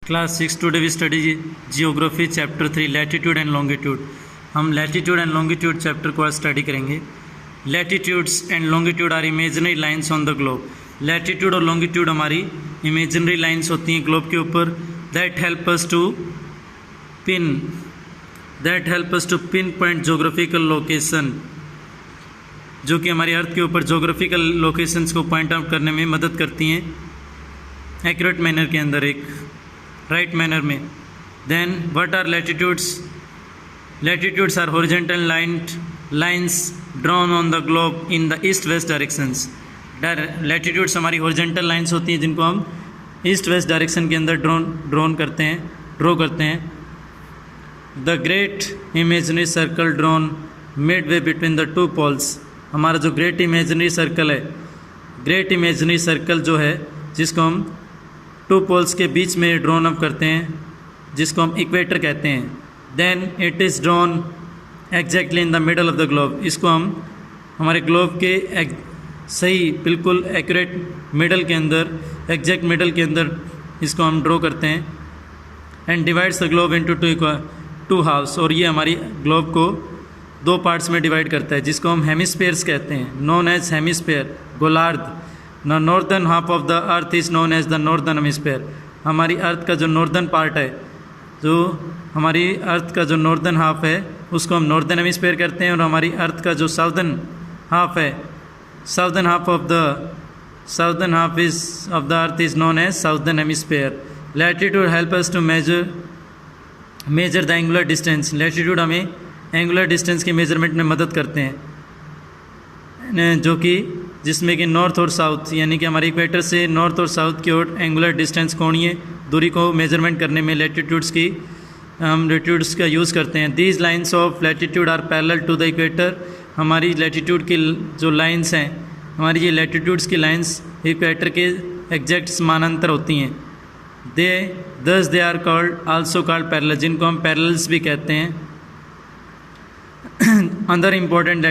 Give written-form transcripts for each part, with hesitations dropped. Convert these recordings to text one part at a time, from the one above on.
Class 6 today we study geography chapter 3 latitude and longitude. हम latitude and longitude chapter को आज study करेंगे। Latitudes and longitude are imaginary lines on the globe. Latitude और longitude हमारी imaginary lines होती हैं globe के ऊपर। That help us to pinpoint geographical location, जो कि हमारी अर्थ के ऊपर जोग्राफिकल लोकेशंस को पॉइंट आउट करने में मदद करती हैं एक्यूरेट मैनर के अंदर, एक राइट मैनर में। Then what are latitudes? Latitudes are horizontal lines drawn on the globe in the east west directions. Latitudes हमारी हॉरिजॉन्टल लाइंस होती हैं जिनको हम ईस्ट वेस्ट डायरेक्शन के अंदर ड्रॉ करते हैं। The great imaginary circle drawn midway between the two poles. हमारा जो ग्रेट इमेजनरी सर्कल है, ग्रेट इमेजनरी सर्कल जो है जिसको हम टू पोल्स के बीच में ड्रॉन अप करते हैं, जिसको हम इक्वेटर कहते हैं। Then it is drawn exactly in the middle of the globe. इसको हम हमारे ग्लोब के सही बिल्कुल एक्यूरेट मिडल के अंदर, एग्जैक्ट मिडल के अंदर इसको हम ड्रॉ करते हैं। And divides the globe into two halves. और ये हमारी ग्लोब को दो पार्ट्स में डिवाइड करता है, जिसको हम हेमिस्फेयर्स कहते हैं, नोन एज हेमिस्फेयर, गोलार्ध। The northern half of the earth is known as the northern hemisphere. हमारी अर्थ का जो नॉर्दर्न पार्ट है, जो हमारी अर्थ का जो नॉर्दर्न हाफ है उसको हम नॉर्दर्न हेमिस्फेयर कहते हैं। और हमारी अर्थ का जो साउदर्न हाफ है, southern half of the earth is known as southern hemisphere. Latitude help us to measure the angular distance. Latitude हमें एंगुलर डिस्टेंस की मेजरमेंट में मदद करते हैं, जो कि जिसमें कि नॉर्थ और साउथ, यानी कि हमारे इक्वेटर से नॉर्थ और साउथ की ओर एंगुलर डिस्टेंस, कोणीय दूरी को मेजरमेंट करने में हम लैटिट्यूड्स का यूज़ करते हैं। These lines of latitude are parallel to the equator. हमारी लैटिट्यूड की जो लाइन्स हैं, हमारी ये लैटिट्यूड्स की लाइन्स इक्वेटर के एग्जैक्ट समानांतर होती हैं। They are also called parallel, जिनको हम पैरेलल्स भी कहते हैं। अदर इम्पोर्टेंट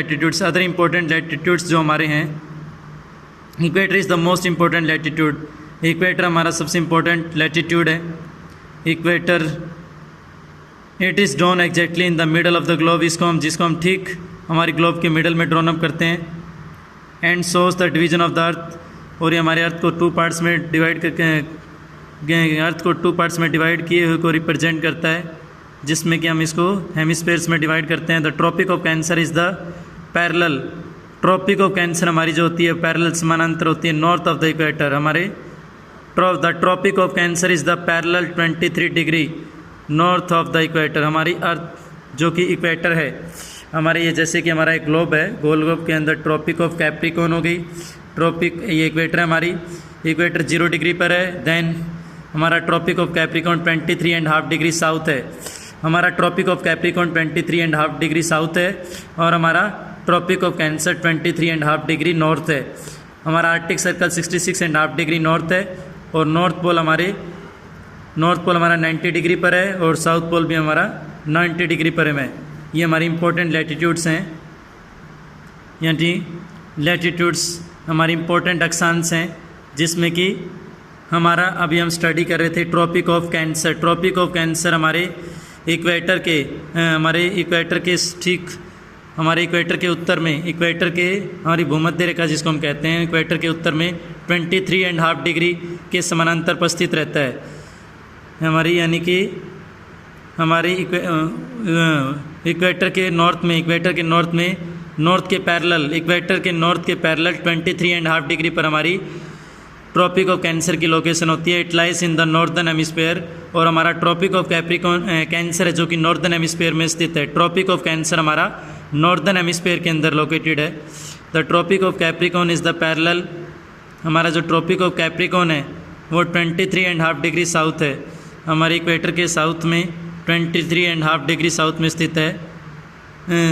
लैटिट्यूड्स जो हमारे हैं, equator is the most important latitude. Equator हमारा सबसे इम्पोर्टेंट लैटिट्यूड है। Equator it is drawn exactly in the middle of the globe. जिसको हम ठीक हमारे ग्लोब के मिडल में ड्रॉन अप करते हैं। And shows the division of the अर्थ। और ये हमारे अर्थ को टू पार्ट्स में डिवाइड किए हुए को रिप्रेजेंट करता है, जिसमें कि हम इसको हेमिस्फेयर्स में डिवाइड करते हैं। The tropic of Cancer is the parallel. Tropic of Cancer हमारी जो होती है पैरेलल, समानांतर होती है north of the equator. The tropic of Cancer is the parallel 23 degree north of the equator. हमारी अर्थ जो कि इक्वेटर है हमारे, ये जैसे कि हमारा एक ग्लोब है, गोल ग्लोब के अंदर ट्रॉपिक ऑफ कैप्रिकॉर्न हो गई। ये इक्वेटर है हमारी, इक्वेटर 0 डिग्री पर है। देन हमारा tropic of Capricorn 23.5 degree south है। हमारा tropic of Capricorn 23.5 degree south है। और हमारा tropic of Cancer 23.5 degree north है। हमारा आर्कटिक सर्कल 66.5 डिग्री नॉर्थ है। और नॉर्थ पोल हमारा 90 डिग्री पर है। और साउथ पोल भी हमारा 90 डिग्री पर है। ये हमारी इंपॉर्टेंट लैटिट्यूड्स हैं, यानी लैटिट्यूड्स हमारी इंपॉर्टेंट अक्षांश हैं, जिसमें कि हमारा अभी हम स्टडी कर रहे थे tropic of Cancer. Tropic of Cancer हमारे इक्वेटर के उत्तर में, हमारी भूमध्य रेखा जिसको हम कहते हैं, इक्वेटर के उत्तर में 23.5 डिग्री के समानांतर पर स्थित रहता है हमारी, यानी कि हमारी इक्वेटर के नॉर्थ में नॉर्थ के पैरेलल 23.5 डिग्री पर हमारी ट्रॉपिक ऑफ कैंसर की लोकेशन होती है। It lies in the northern hemisphere. और हमारा ट्रॉपिक ऑफ कैंसर है जो कि नॉर्दर्न हेमिस्फेयर में स्थित है। ट्रॉपिक ऑफ कैंसर हमारा नॉर्दर्न हेमिस्फेयर के अंदर लोकेटेड है। The tropic of Capricorn is the parallel. हमारा जो ट्रॉपिक ऑफ कैप्रिकॉर्न है वो 23.5 डिग्री साउथ है। हमारे इक्वेटर के साउथ में 23.5 डिग्री साउथ में स्थित है,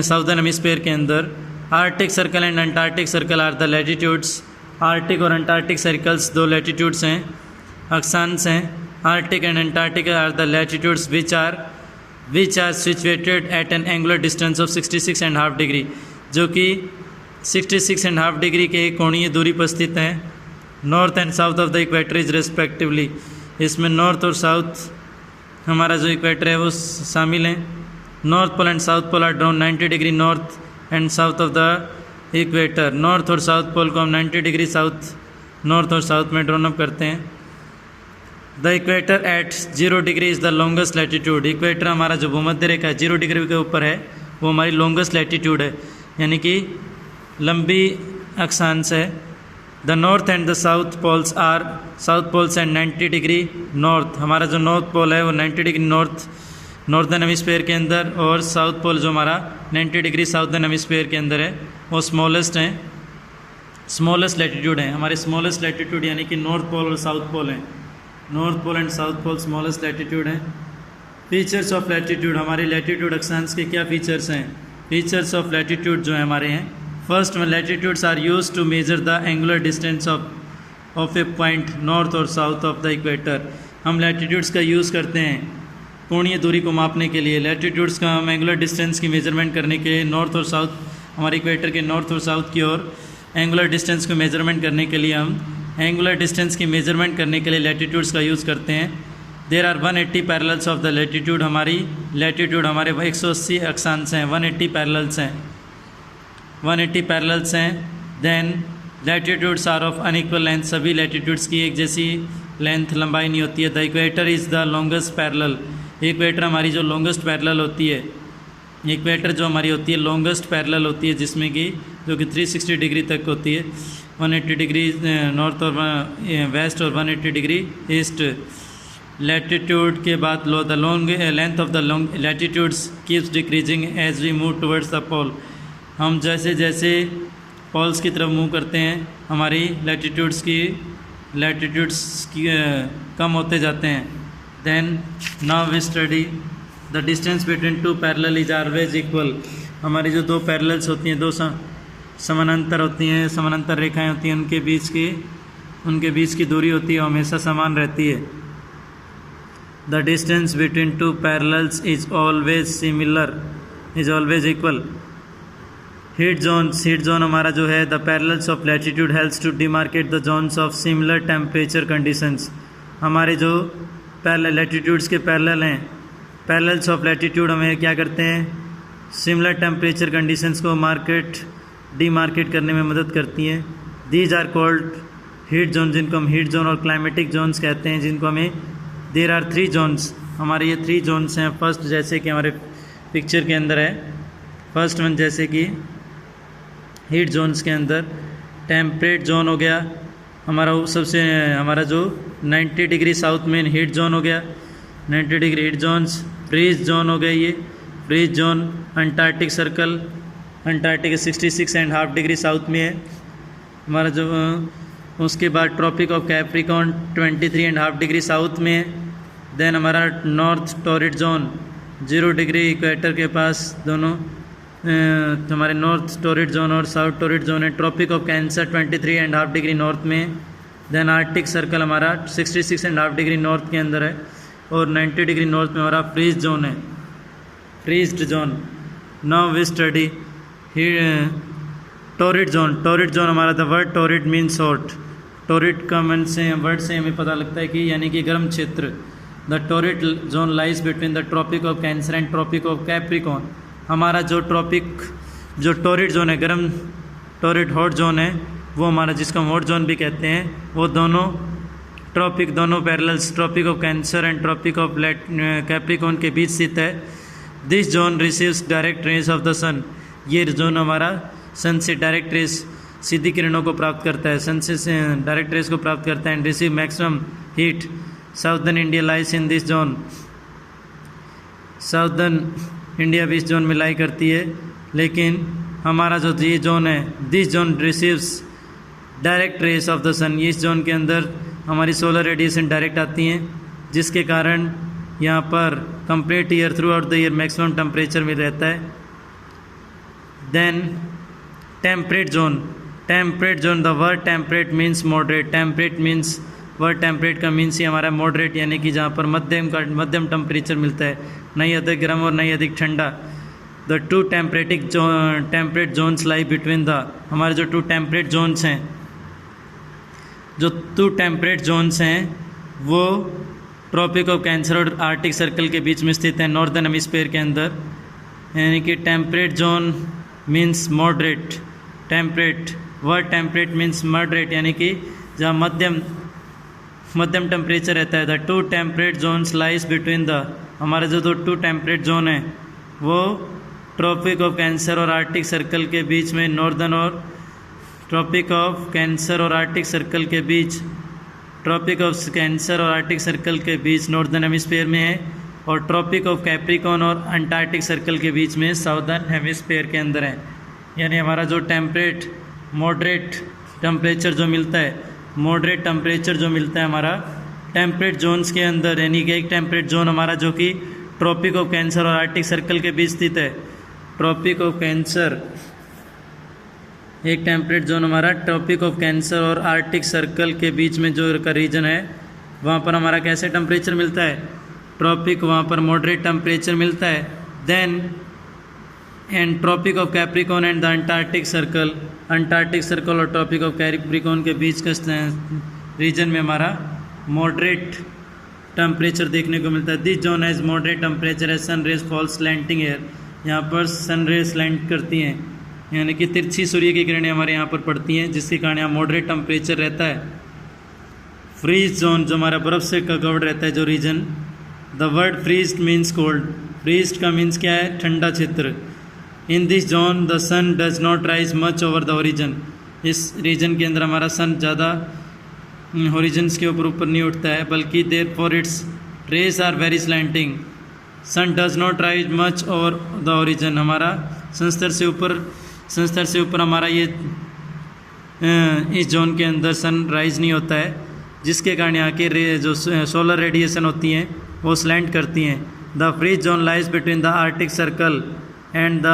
साउदर्न हेमिस्फेयर के अंदर। Arctic circle and Antarctic circle are the latitudes. Arctic और अंटार्कटिक सर्कल्स दो लैटिट्यूड्स हैं, अक्षांश हैं। Arctic and Antarctic are the latitudes which are situated at an angular distance of 66.5 degree, जो कि 66.5 डिग्री के कोणीय दूरी पर स्थित हैं। North and south of the equator is respectively. इसमें नॉर्थ और साउथ हमारा जो इक्वेटर है वो शामिल हैं। North pole and south pole are drawn 90 degree north and south of the equator. North और साउथ पोल को हम 90 डिग्री साउथ नॉर्थ और साउथ में ड्रॉन अप करते हैं। The equator at 0 degree is the longest latitude. Equator हमारा जो भूमध्य रेखा है 0 डिग्री के ऊपर है, वो हमारी लॉन्गेस्ट लैटिट्यूड है, यानी कि लंबी अक्षांश है। The north and the south poles are south poles and 90 degree north. हमारा जो नॉर्थ पोल है वो 90 डिग्री नॉर्थर्न हेमिस्फीयर के अंदर, और साउथ पोल जो हमारा 90 डिग्री साउथर्न हेमिस्फीयर के अंदर है, वो स्मॉलेस्ट हैं, स्मॉलेस्ट लैटिट्यूड हैं। हमारे स्मॉलेस्ट लैटिट्यूड यानी कि नॉर्थ पोल और साउथ पोल हैं। North pole and south pole smallest latitude हैं। फीचर्स ऑफ लैटिट्यूड, हमारे लैटिट्यूड अक्षांश के क्या फीचर्स हैं? फीचर्स ऑफ लैटिट्यूड जो है हमारे हैं, फर्स्ट में latitudes are used to measure the angular distance of a point north और साउथ ऑफ द इक्वेटर। हम लैटिट्यूड्स का यूज़ करते हैं कोणीय दूरी को मापने के लिए। लैटिट्यूड्स का हम एंगुलर डिस्टेंस की मेजरमेंट करने के लिए नॉर्थ और साउथ, हमारे इक्वेटर के नॉर्थ और साउथ की ओर एंगुलर डिस्टेंस को मेजरमेंट करने के लिए हम एंगुलर डिस्टेंस की मेजरमेंट करने के लिए लैटिट्यूड्स का यूज़ करते हैं। There are 180 parallels of the latitude. हमारी लैटिट्यूड हमारे 180 अक्षांश हैं, 180 पैरेलल्स हैं, 180 पैरेलल्स हैं। Then latitudes are of unequal length. सभी लैटिट्यूड्स की एक जैसी लेंथ लंबाई नहीं होती है। The equator is the longest parallel. Equator हमारी जो लॉन्गेस्ट पैरेलल होती है, इक्वेटर जो हमारी होती है लॉन्गेस्ट पैरेलल होती है, जिसमें कि जो कि 360 डिग्री तक होती है, 180 डिग्री नॉर्थ और वेस्ट और 180 डिग्री ईस्ट। लैटिट्यूड के बाद the long length of the long latitudes keeps decreasing as we move towards the pole. हम जैसे जैसे पोल्स की तरफ मूव करते हैं, हमारी लैटिट्यूड्स की कम होते जाते हैं। Then now we study the distance between two parallel is always equal. हमारी जो दो पैरेलल्स होती हैं, दो समानांतर होती हैं, समानांतर रेखाएं होती हैं, उनके बीच की दूरी होती है हमेशा समान रहती है। The distance between two parallels is always similar, is always equal. Heat zone हमारा जो है, the parallels of latitude helps to demarcate the zones of similar temperature conditions. हमारे जो लैटिट्यूड्स के पैरेलल हैं, पैरेलल्स ऑफ लैटिट्यूड हमें क्या करते हैं, सिमिलर टेम्परेचर कंडीशंस को डिमार्केट करने में मदद करती हैं। These are called heat zone, जिनको हम हीट जोन और क्लाइमेटिक जोन्स कहते हैं, जिनको हमें देर आर 3 जोन्स। हमारे ये 3 जोन्स हैं। फर्स्ट जैसे कि हमारे पिक्चर के अंदर है, फर्स्ट वन जैसे कि हीट जोन्स के अंदर टेम्परेट जोन हो गया हमारा, हमारा जो 90 डिग्री साउथ में हीट जोन हो गया, 90 degree heat zones. Frigid zone हो गया, ये frigid zone Antarctic Circle, Antarctic 66.5 degree south में है हमारा जो। उसके बाद Tropic of Capricorn 23.5 degree south में है। देन हमारा north torrid zone 0 degree equator के पास, दोनों हमारे नॉर्थ टॉरिड जोन और साउथ टॉरिड जोन है। Tropic of Cancer 23.5 degree north में। देन आर्कटिक सर्कल हमारा 66.5 डिग्री नॉर्थ के अंदर है, और 90 डिग्री नॉर्थ में हमारा फ्रीज जोन है, frigid zone. Now we study torrid zone हमारा, the word torrid means hot. Torrid का मन से वर्ड से हमें पता लगता है कि यानी कि गर्म क्षेत्र। The torrid zone lies between the tropic of Cancer and tropic of Capricorn. हमारा जो टॉरिड जोन है, गर्म टॉरिड हॉट जोन है, वो हमारा जिसको हम हॉट जोन भी कहते हैं, वो दोनों parallels tropic of Cancer and tropic of Capricorn के बीच स्थित है। This zone receives direct rays of the sun. ये जोन हमारा सन से डायरेक्ट रेज, सीधी किरणों को प्राप्त करता है, सन से डायरेक्ट रेज को प्राप्त करता है। And receive maximum heat. Southern India lies in this zone. Southern India भी इस जोन में लाई करती है, लेकिन हमारा जो ये जोन है, this zone receives direct rays of the sun. इस जोन के अंदर हमारी सोलर रेडिएशन डायरेक्ट आती हैं, जिसके कारण यहाँ पर complete year throughout the year maximum temperature में रहता है। Then temperate zone, the word temperate means moderate. Temperate means, word temperate का मीन्स ही हमारा मॉडरेट, यानी कि जहाँ पर मध्यम टेम्परेचर मिलता है, नहीं अधिक गर्म और नहीं अधिक ठंडा। The two temperate zones lie between the, हमारे जो 2 टेम्परेट जोन्स हैं, वो ट्रॉपिक ऑफ कैंसर और आर्टिक सर्कल के बीच में स्थित है, नॉर्दर्न हेमिस्फीयर के अंदर। यानी कि temperate zone means moderate, temperate, word temperate means moderate, यानी कि जहाँ मध्यम टेम्परेचर रहता है। The two temperate zones lies between the, हमारे जो दो टू टेम्परेट जोन है वो ट्रॉपिक ऑफ कैंसर और आर्टिक सर्कल के बीच में, नॉर्दर्न और ट्रॉपिक ऑफ कैंसर और आर्टिक सर्कल के बीच, ट्रॉपिक ऑफ कैंसर और आर्टिक सर्कल के बीच नॉर्दर्न हेमिस्फीयर में है, और ट्रॉपिक ऑफ कैप्रिकॉर्न और अंटार्कटिक सर्कल के बीच में साउदर्न हेमिस्फीयर के अंदर है। यानी हमारा जो टेम्परेट मॉडरेट टेम्परेचर जो मिलता है, मॉडरेट टेम्परेचर जो मिलता है हमारा टेम्परेट जोन्स के अंदर, यानी कि एक टेम्परेट जोन हमारा जो कि ट्रॉपिक ऑफ कैंसर और आर्टिक सर्कल के बीच स्थित है, ट्रॉपिक ऑफ कैंसर, एक टेम्परेट जोन हमारा ट्रॉपिक ऑफ कैंसर और आर्टिक सर्कल के बीच में जो का रीजन है, वहाँ पर हमारा कैसे टेम्परेचर मिलता है, ट्रॉपिक, वहाँ पर मॉडरेट टेम्परेचर मिलता है। Then and tropic of Capricorn and the Antarctic Circle, Antarctic Circle और ट्रॉपिक ऑफ कैप्रिकॉर्न के बीच का रीजन में हमारा मॉडरेट टेम्परेचर देखने को मिलता है। This zone has moderate temperature as sun rays falls slanting here, यहाँ पर सन रेज स्लैंट करती हैं, यानी कि तिरछी सूर्य की किरणें हमारे यहाँ पर पड़ती हैं, जिसके कारण यहाँ मॉडरेट टेम्परेचर रहता है। फ्रीज जोन जो हमारा बर्फ़ से कवर्ड रहता है जो region, the word frigid means cold, frigid का मीन्स क्या है, ठंडा क्षेत्र। In this zone the sun does not rise much over the horizon, इस रीजन के अंदर हमारा सन ज़्यादा ओरिजन्स के ऊपर नहीं उठता है, बल्कि therefore its rays are very slanting. Sun does not rise much over the horizon, हमारा संस्तर से ऊपर हमारा ये इस जोन के अंदर सन राइज नहीं होता है, जिसके कारण यहाँ के जो सोलर रेडिएशन होती हैं वो स्लैंट करती हैं। The freeze zone lies between the Arctic Circle and the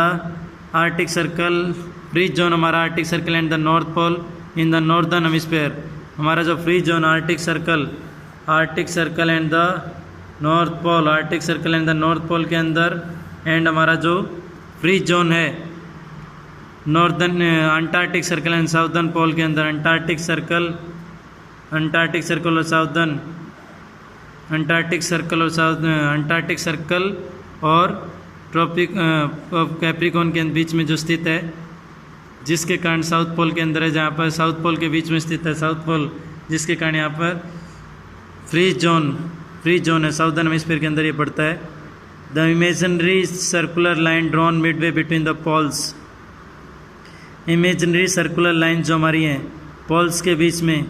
Arctic Circle, freeze zone हमारा Arctic Circle and the North Pole in the northern hemisphere, हमारा जो freeze zone Arctic Circle and the North Pole, Arctic Circle and the North Pole के अंदर, and हमारा जो freeze zone है northern Antarctic Circle and southern pole के अंदर, Antarctic Circle और ट्रॉपिक ऑफ कैप्रिकॉर्न के बीच में जो स्थित है, जिसके कारण साउथ पोल के अंदर है, जहाँ पर साउथ पोल के बीच में स्थित है साउथ पोल, जिसके कारण यहाँ पर फ्रीज जोन है, साउदर्न हेमिस्फीयर के अंदर ये पड़ता है। The imaginary circular line drawn midway between the poles, imaginary circular line जो हमारी हैं पोल्स के बीच में,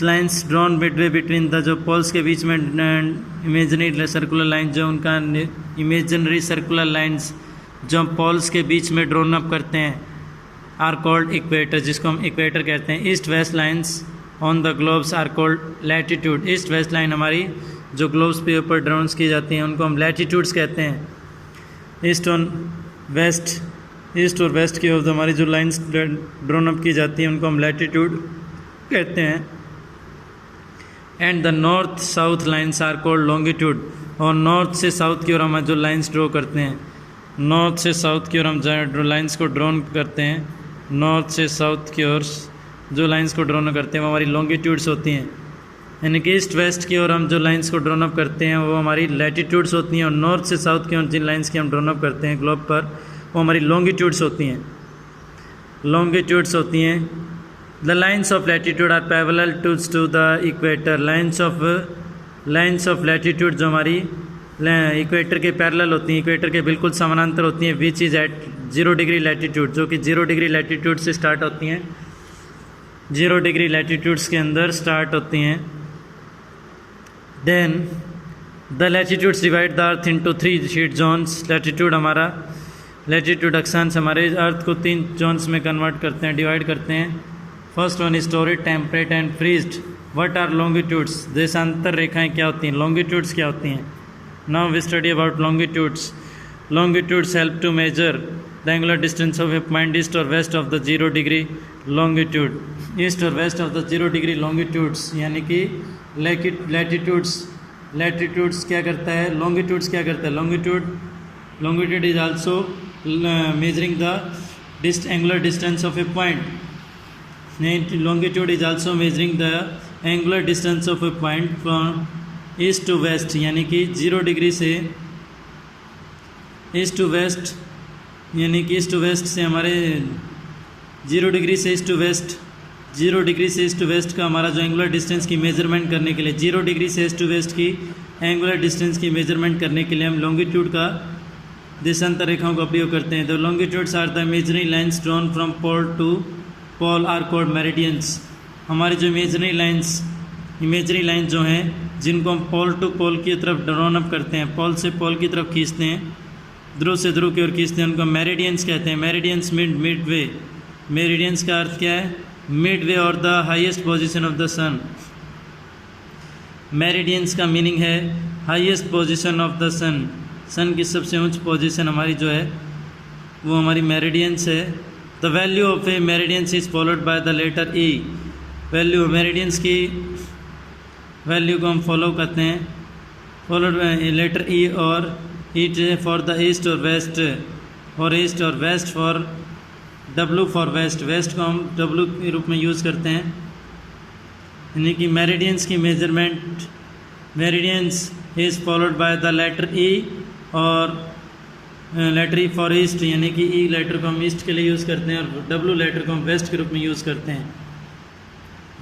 lines drawn midway between the, जो पोल्स के बीच में इमेजिनरी सर्कुलर लाइन जो उनका इमेजिनरी सर्कुलर लाइन्स जो पोल्स के बीच में ड्रॉन अप करते हैं, आर कॉल्ड इक्वेटर, जिसको हम इक्वेटर कहते हैं। East west lines on the globes are called latitude, east west line हमारी जो ग्लोब्स पे ऊपर ड्रॉन्स की जाती हैं उनको हम लैटिट्यूड्स कहते हैं। ईस्ट और वेस्ट की ओर हमारी जो लाइन्स ड्रॉन अप की जाती हैं उनको हम लैटिट्यूड कहते हैं। And the north south lines are called longitude, और नॉर्थ से साउथ की ओर हम जो लाइन्स ड्रॉ करते हैं, नॉर्थ से साउथ की ओर हम लाइन्स को ड्रॉन करते हैं, नॉर्थ से साउथ की ओर जो लाइन्स को ड्रॉन करते हैं वो हमारी लॉन्गिट्यूड्स होती हैं। यानी कि ईस्ट वेस्ट की ओर हम जो लाइन्स को ड्रॉन अप करते हैं वो हमारी लैटिट्यूड्स होती हैं, और नॉर्थ से साउथ की ओर जिन लाइन्स की हम ड्रॉन अप करते हैं ग्लोब पर वो हमारी लॉन्गिट्यूड्स होती हैं। The lines of latitude are parallel to the equator, lines of latitude जो हमारी इक्वेटर के पैरेलल होती हैं, इक्वेटर के बिल्कुल समानांतर होती हैं, which is at 0 degree latitude, जो कि 0 डिग्री लैटिट्यूड से स्टार्ट होती हैं, 0 डिग्री लैटिट्यूड्स के अंदर स्टार्ट होती हैं। Then the latitudes divide the earth into 3 heat zones, latitude अक्षांश हमारे अर्थ को 3 जोन्स में कन्वर्ट करते हैं, डिवाइड करते हैं। First one is torrid, temperate and frigid. What are longitudes, देशांतर रेखाएं क्या होती हैं, लॉन्गिट्यूड्स क्या होती हैं। Now we study about longitudes help to measure the angular distance of a point east और west of the 0 degree longitude, east और west of the 0 degree longitudes, यानी कि लैटिट्यूड्स क्या करता है, लॉन्गिट्यूड्स क्या करता है, longitude is also measuring the angular distance of a point, longitude is also measuring the angular distance of a point from east to west, यानी कि 0 डिग्री से ईस्ट टू वेस्ट, यानी कि ईस्ट टू वेस्ट से हमारे 0 degree से east to waste, 0 degree से east to waste का हमारा जो एंगुलर डिस्टेंस की मेजरमेंट करने के लिए 0 डिग्री से ईस्ट टू वेस्ट की एंगुलर डिस्टेंस की मेजरमेंट करने के लिए हम लॉन्गिट्यूड का देशांतर रेखाओं का उपयोग करते हैं। The longitudes are the imaginary lines drawn from pole to pole are called meridians. हमारे जो इमेजिनरी लाइन जो हैं जिनको हम पोल टू पोल की तरफ ड्रॉन अप करते हैं, पोल से पोल की तरफ खींचते हैं, ध्रुव से ध्रुव की ओर खींचते हैं, उनको मेरिडियंस कहते हैं। मेरिडियंस मिड वे, मेरिडियंस का अर्थ क्या है? मिड वे और the highest position of the sun. Meridians का मीनिंग है highest position of the sun, sun की सबसे ऊंच पोजीशन हमारी जो है वो हमारी मेरिडियंस है। The value of a meridians is followed by the letter E. Value meridians की वैल्यू को हम फॉलो करते हैं, फॉलोड बाय लेटर ई, और ईट फॉर द ईस्ट और वेस्ट, और ईस्ट और west for W for west. West को हम डब्लू के रूप में यूज़ करते हैं, यानी कि मेरिडियंस की measurement, meridians is followed by the letter E, और लेटर ई फॉर ईस्ट, यानी कि ई लेटर को हम ईस्ट के लिए यूज़ करते हैं और डब्लू लेटर को हम वेस्ट के रूप में यूज़ करते हैं।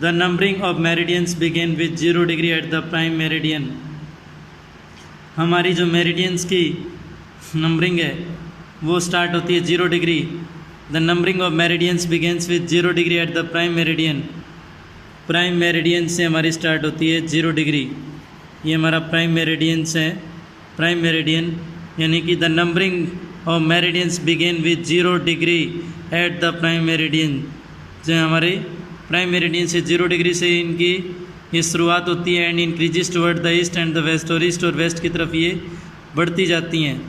The numbering of meridians begin with 0 degree at the prime meridian. हमारी जो मेरिडियंस की नंबरिंग है वो स्टार्ट होती है 0 degree. The numbering of meridians begins with 0 degree at the prime meridian. Prime meridian से हमारी स्टार्ट होती है 0 डिग्री, ये हमारा प्राइम मेरिडियंस है। प्राइम मेरिडियन यानी कि the numbering of meridians begin with 0 degree at the prime meridian. जो हमारे प्राइम मेरिडियन से 0 डिग्री से इनकी ये शुरुआत होती है, and increases toward the east and the west, और ईस्ट और वेस्ट की तरफ ये बढ़ती जाती हैं,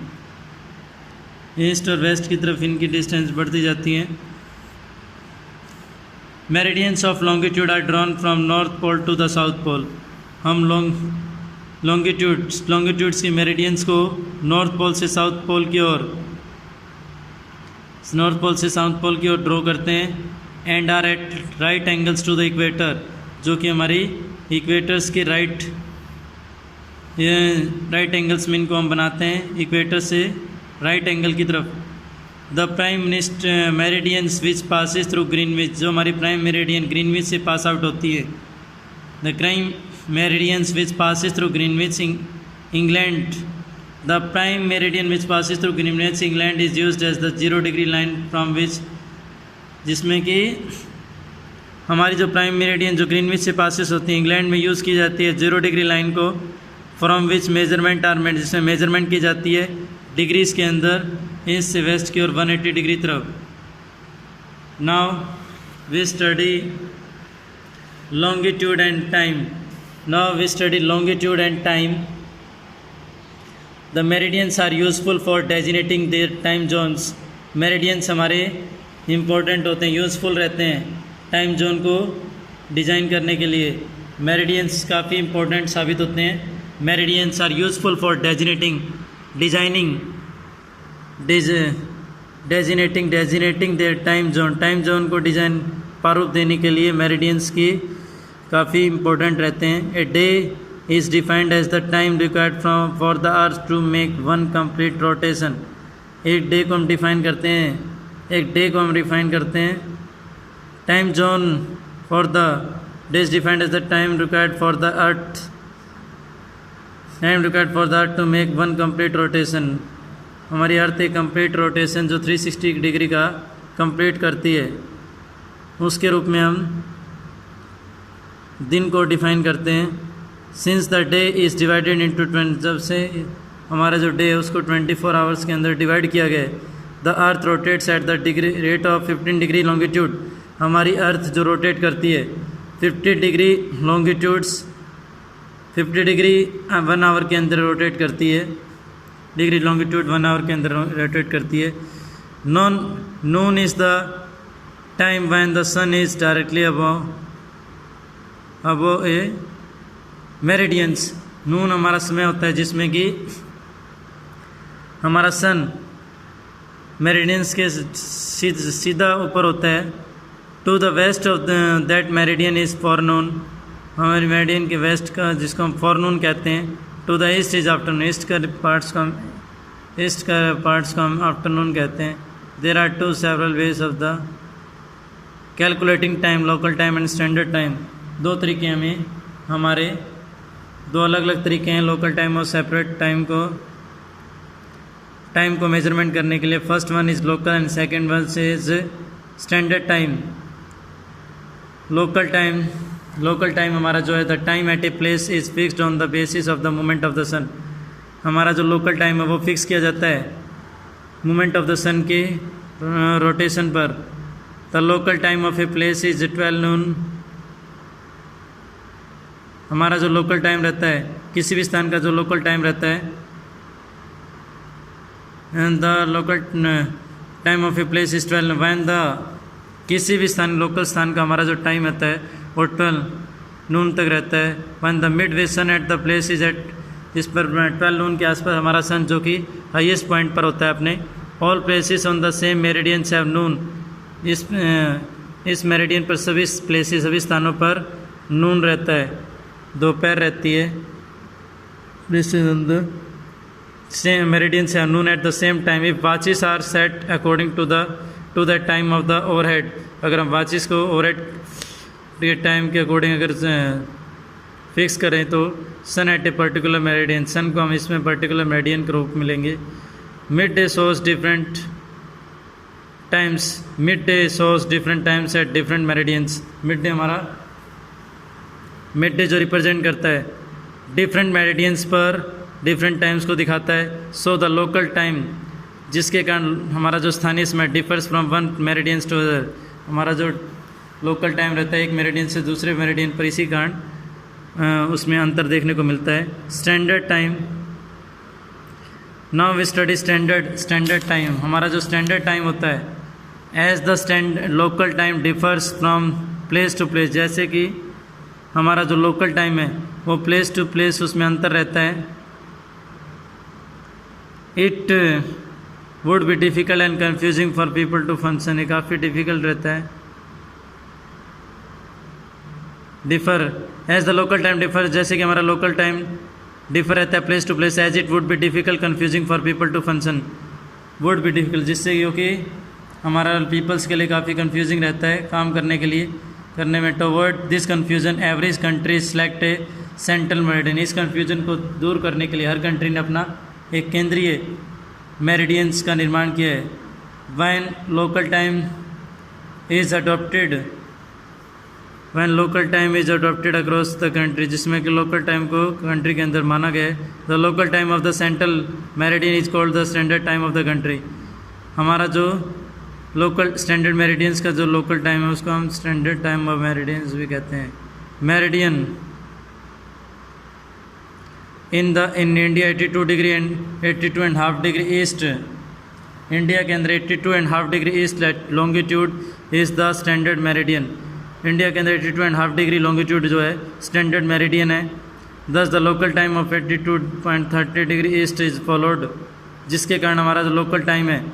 ईस्ट और वेस्ट की तरफ इनकी डिस्टेंस बढ़ती जाती हैं। Meridians of longitude are drawn from north pole to the south pole. हम लॉन्गिट्यूड्स की मेरिडियंस को नॉर्थ पोल से साउथ पोल की ओर, नॉर्थ पोल से साउथ पोल की ओर ड्रॉ करते हैं, and are at right angles to the equator, जो कि हमारी इक्वेटर्स के राइट एंगल्स में इनको हम बनाते हैं, इक्वेटर से राइट एंगल की तरफ। The prime meridians which passes through Greenwich, जो हमारी प्राइम मेरिडियन ग्रीनविच से पास आउट होती है। The prime meridians which passes through Greenwich England, the prime meridian which passes through Greenwich England is used as the 0 degree line from which, जिसमें कि हमारी जो prime meridian जो ग्रीनविच से passes होती है इंग्लैंड में यूज़ की जाती है 0 डिग्री लाइन को, from which measurement are made, जिसमें मेजरमेंट की जाती है डिग्रीज़ के अंदर, ईस्ट से वेस्ट की ओर 180 डिग्री तरफ। Now we study longitude and time. Now we study longitude and time. The meridians are useful for designating their time zones. Meridians हमारे इम्पोर्टेंट होते हैं, यूज़फुल रहते हैं टाइम जोन को डिज़ाइन करने के लिए। मेरिडियंस काफ़ी इम्पोर्टेंट साबित होते हैं। Meridians are useful for designating their time zone को डिज़ाइन प्रारूप देने के लिए मेरिडियंस की काफ़ी इम्पोर्टेंट रहते हैं। A day is defined as the time required for the earth to make one complete rotation. एक डे को हम डिफाइन करते हैं, time zone for the day is defined as the time required for the earth to make one complete rotation. हमारी earth एक complete rotation जो 360 degree का complete करती है, उसके रूप में हम दिन को डिफाइन करते हैं। Since the day is divided into 20, जब से हमारा जो डे है उसको 24 आवर्स के अंदर डिवाइड किया गया है। The earth rotates at the rate of 15 degree longitude. हमारी अर्थ जो रोटेट करती है 50 डिग्री लॉन्गिट्यूड्स, 50 डिग्री 1 आवर के अंदर रोटेट करती है, डिग्री लॉन्गिट्यूड 1 आवर के अंदर रोटेट करती है। Noon is the time when the sun is directly above a meridians. Noon हमारा समय होता है जिसमें कि हमारा सन मेरिडियंस के सीधा ऊपर होता है। To the west of that meridian is forenoon. हमारे मेरिडियन के वेस्ट का जिसको हम फॉरनून कहते हैं, to the east is afternoon, east का पार्ट्स को हम आफ्टरनून कहते हैं। There are two several ways of the calculating time, local time and standard time. दो तरीके हमें हमारे दो अलग अलग तरीके हैं लोकल टाइम और सेपरेट टाइम को मेजरमेंट करने के लिए। First one is local and second one is standard time. Local time हमारा जो है the time at a place is fixed on the basis of the movement of the sun. हमारा जो local time है वो फिक्स किया जाता है मूवमेंट ऑफ द सन के रोटेशन पर। The local time of a place is 12 नून। हमारा जो लोकल टाइम रहता है, किसी भी स्थान का जो लोकल टाइम रहता है, and the local time of a place is 12 when the किसी भी लोकल स्थान का हमारा जो टाइम रहता है वो 12 नून तक रहता है। When the midway sun at the place is at, इस पर 12 नून के आसपास हमारा सन जो कि हाईएस्ट पॉइंट पर होता है अपने। All places on the same meridians have noon. इस मेरिडियन पर सभी प्लेसेस, सभी स्थानों पर नून रहता है, दोपहर रहती है। Places on the same meridians have noon at the same time if watches are set according to the time of the overhead. अगर हम वॉचेस को ओवरहेड के टाइम के अकॉर्डिंग अगर फिक्स करें तो सन एट ए पर्टिकुलर मेरिडियन, सन को हम इसमें पर्टिकुलर मेरिडियन के रूप में लेंगे। Mid day shows different times at different meridians. Mid day जो रिप्रेजेंट करता है डिफरेंट मेरिडियंस पर डिफरेंट टाइम्स को दिखाता है। सो द लोकल टाइम, जिसके कारण हमारा जो स्थानीय समय differs from one meridians to other, हमारा जो लोकल टाइम रहता है एक मेरिडियन से दूसरे मेरिडियन पर, इसी कारण उसमें अंतर देखने को मिलता है। Standard time, now we study standard time. हमारा जो स्टैंडर्ड टाइम होता है, as the local time differs from place to place, जैसे कि हमारा जो लोकल टाइम है वो प्लेस टू प्लेस उसमें अंतर रहता है। It would be difficult and confusing for people to function, ये काफ़ी डिफ़िकल्ट रहता है। Differ as the local time differ, जैसे कि हमारा लोकल टाइम डिफर रहता है place to place. As it would be difficult confusing for people to function, would be difficult, जिससे क्योंकि हमारा पीपल्स के लिए काफ़ी कन्फ्यूजिंग रहता है काम करने में। Toward this confusion average country select A central meridian. इस कन्फ्यूजन को दूर करने के लिए हर कंट्री ने अपना एक केंद्रीय मेरिडियंस का निर्माण किया है। When local time is adopted across the country, जिसमें कि लोकल टाइम को कंट्री के अंदर माना गया है। The local time of the central meridian is called the standard time of the country. हमारा जो लोकल स्टैंडर्ड मेरिडियंस का जो लोकल टाइम है उसको हम स्टैंडर्ड टाइम ऑफ मेरिडियंस भी कहते हैं। Meridian in India 82 degree and 82.5 degree east, India के अंदर 82.5 degree east longitude is the standard meridian. India के अंदर 82.5 डिग्री लॉन्गिट्यूड जो है स्टैंडर्ड मेरिडियन है। Thus the local time of 82.30 degree east is followed, जिसके कारण हमारा जो लोकल टाइम है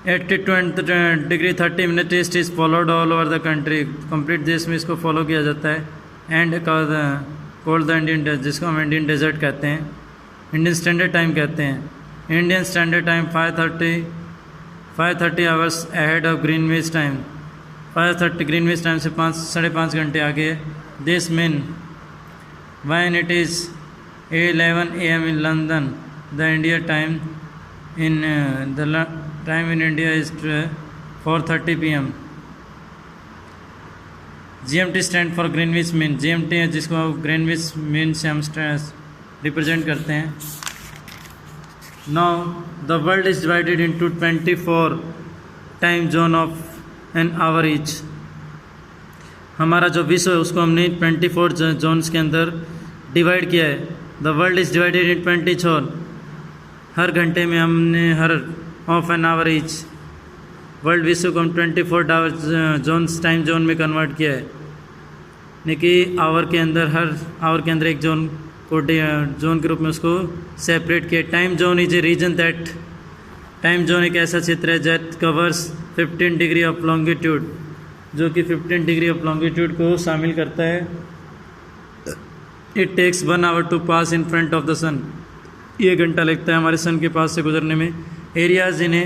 82 degree 30 minute east is followed all over the country, complete देश में इसको फॉलो किया जाता है। And called the Indian desert, जिसको हम इंडियन डेजर्ट कहते हैं, इंडियन स्टैंडर्ड टाइम कहते हैं। Indian standard time 5:30 hours ahead of Greenwich time, 5:30 Greenwich time से 5.5 घंटे आगे है। This mean when it is 11 AM in London, the India time in the time in India is 4:30 PM। GMT stand for Greenwich mean, GMT है जिसको Greenwich mean से हम represent करते हैं। Now the world is divided into 24 time zone of an hour each. हमारा जो विश्व है उसको हमने 24 जोन्स के अंदर डिवाइड किया है। The world is divided in 24, हर घंटे में हमने हर of an hour each, world विश्व को हम 24 जोन्स टाइम जोन में कन्वर्ट किया है, यानी कि आवर के अंदर हर आवर के अंदर एक जोन को जोन के रूप में उसको सेपरेट किया। Time zone is a region that, time zone एक ऐसा क्षेत्र है that covers 15 degree of longitude, जो कि 15 डिग्री ऑफ लॉन्गिट्यूड को शामिल करता है। It takes 1 hour to pass in front of the sun, 1 घंटा लगता है हमारे सन के पास से गुजरने में। Areas in A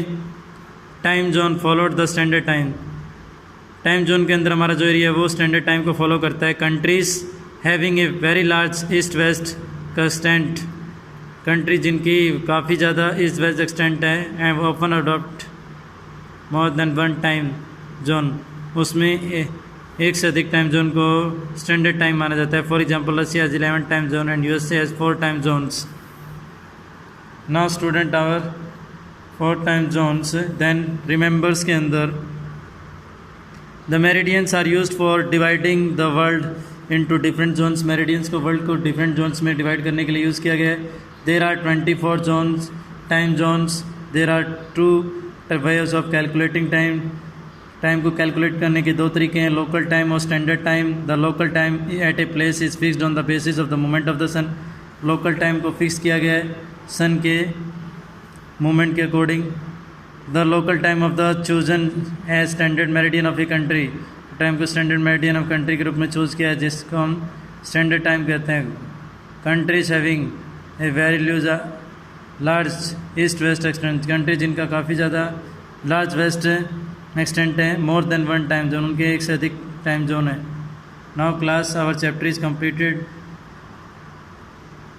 time zone followed the standard time, time zone के अंदर हमारा जो एरिया है वो स्टैंडर्ड टाइम को फॉलो करता है। Countries having a very large east west extent, country जिनकी काफ़ी ज़्यादा ईस्ट वेस्ट एक्सटेंट है, and often adopt more than 1 time zone, उसमें एक से अधिक टाइम जोन को स्टैंडर्ड टाइम माना जाता है। For example Russia has 11 time zone and USA has 4 time zones. Now student our 4 time zones, then remembers के अंदर the meridians are used for dividing the world into different zones, meridians को world को different zones में divide करने के लिए use किया गया है। There are 24 zones time zones, there are 2 ways of calculating time, time को कैलकुलेट करने के 2 तरीके हैं, लोकल टाइम और standard time. The local time at a place is fixed on the basis of the movement of the sun, local time को fix किया गया है सन के मूवमेंट के according. The local time of the chosen as standard meridian of a country, time को standard meridian of country के रूप में चूज़ किया है जिसको हम स्टैंडर्ड टाइम कहते हैं। Countries having a very large east west extent, country जिनका काफ़ी ज़्यादा लार्ज वेस्ट एक्सटेंट है, मोर देन 1 टाइम जोन, उनके एक से अधिक टाइम जोन है। Now class our chapter is completed.